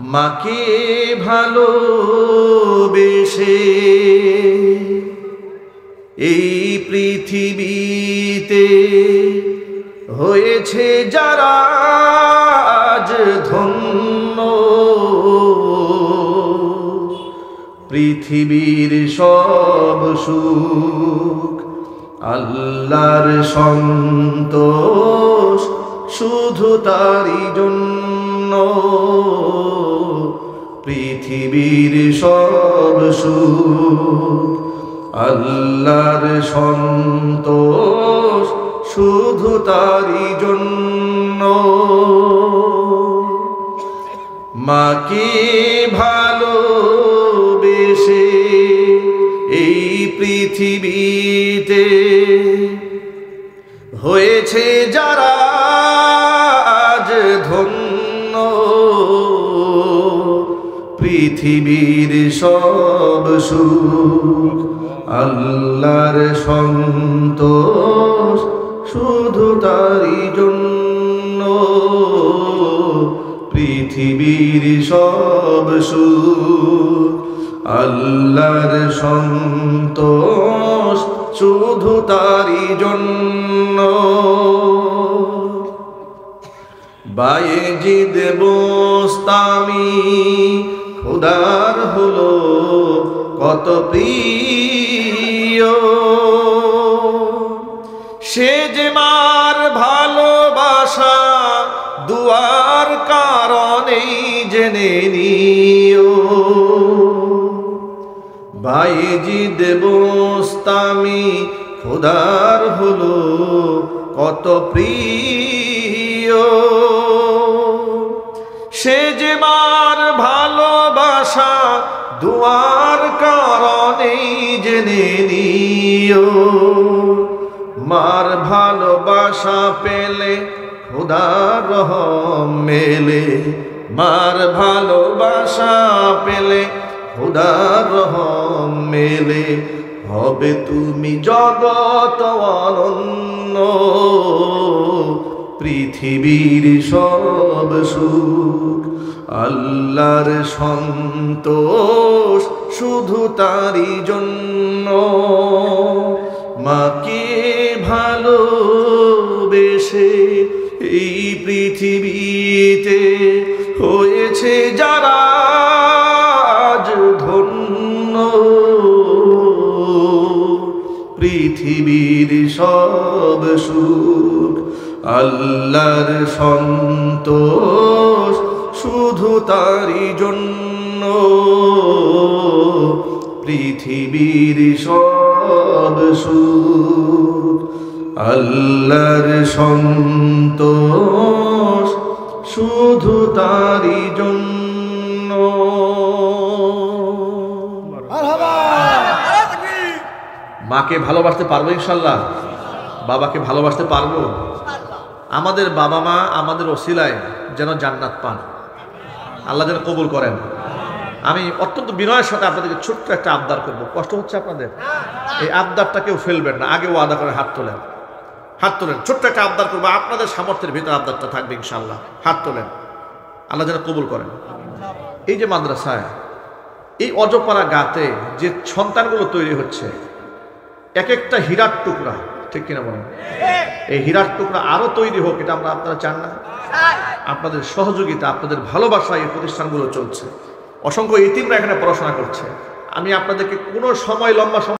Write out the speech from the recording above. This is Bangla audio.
মাকে ভালোবেসে এই পৃথিবীতে হয়েছে যারা আজ ধন্য, পৃথিবীর সব সুখ আল্লাহর সন্তোষ শুধু তারই জন্য, পৃথিবীর সব সুখ আল্লাহর সন্তোষ শুধু তারই জন্য। মাকে ভালোবেসে এই পৃথিবীতে হয়েছে যারা আজ ধন্য, পৃথিবীর সব সুখ আল্লাহর সন্তোষ শুধু তারই জন্য, পৃথিবীর সব সুখ আল্লাহর সন্তোষ শুধু তারই জন্য। বায়েজিদ বোস্তামি খোদার হলো কত প্রিয়, সে যে মার ভালোবাসা দুয়ার কারণেই জেনে নিও। বায়েজিদ বোস্তামি খোদার হলো কত প্রিয়, সে যে মার ভালোবাসা দুয়ার কারণেই জেনে নিও। মার ভালোবাসা পেলে খোদার রহম মেলে, মার ভালোবাসা পেলে খোদার রহম মেলে, হবে তুমি জগৎ অনন্য, পৃথিবীর সব সুখ আল্লাহর সন্তোষ শুধু তারই জন্য। মাকে ভালোবেসে এই পৃথিবীতে হয়েছে যারা আজ ধন্য, পৃথিবীর সব সুখ আল্লাহর সন্তোষ শুধু তারই জন্য, পৃথিবীর সব সুখ আল্লাহর সন্তোষ শুধু তারই জন্য। মাকে ভালোবাসতে পারবো ইনশাল্লাহ, বাবাকে ভালোবাসতে পারবো। আমাদের বাবা মা আমাদের ওসিলায় যেন জান্নাত পান, আল্লাহ যেন কবুল করেন। আমি অত্যন্ত বিনয়ের সাথে আপনাদেরকে ছোট্ট একটা আবদার করবো, কষ্ট হচ্ছে আপনাদের? এই আবদারটা কেউ ফেলবেন না, আগে ওয়াদা করে হাত তোলেন, হাত তোলেন। ছোট্ট একটা আবদার করবো, আপনাদের সামর্থ্যের ভিতরে আবদারটা থাকবে ইনশাল্লাহ। হাত তোলেন, আল্লাহ যেন কবুল করেন। এই যে মাদ্রাসায় এই অজপাড়া গাতে যে সন্তানগুলো তৈরি হচ্ছে, এক একটা হীরার টুকরা, ঠিক কিনা বলেন? এই হীরার টুকরা আরো তৈরি হোক, এটা আমরা আপনারা চান না? আপনাদের সহযোগিতা, আপনাদের ভালোবাসা এই প্রতিষ্ঠানগুলো চলছে। অসংখ্য ইতিমরা এখানে পড়াশোনা করছে। আমি আপনাদেরকে কোনো সময় লম্বা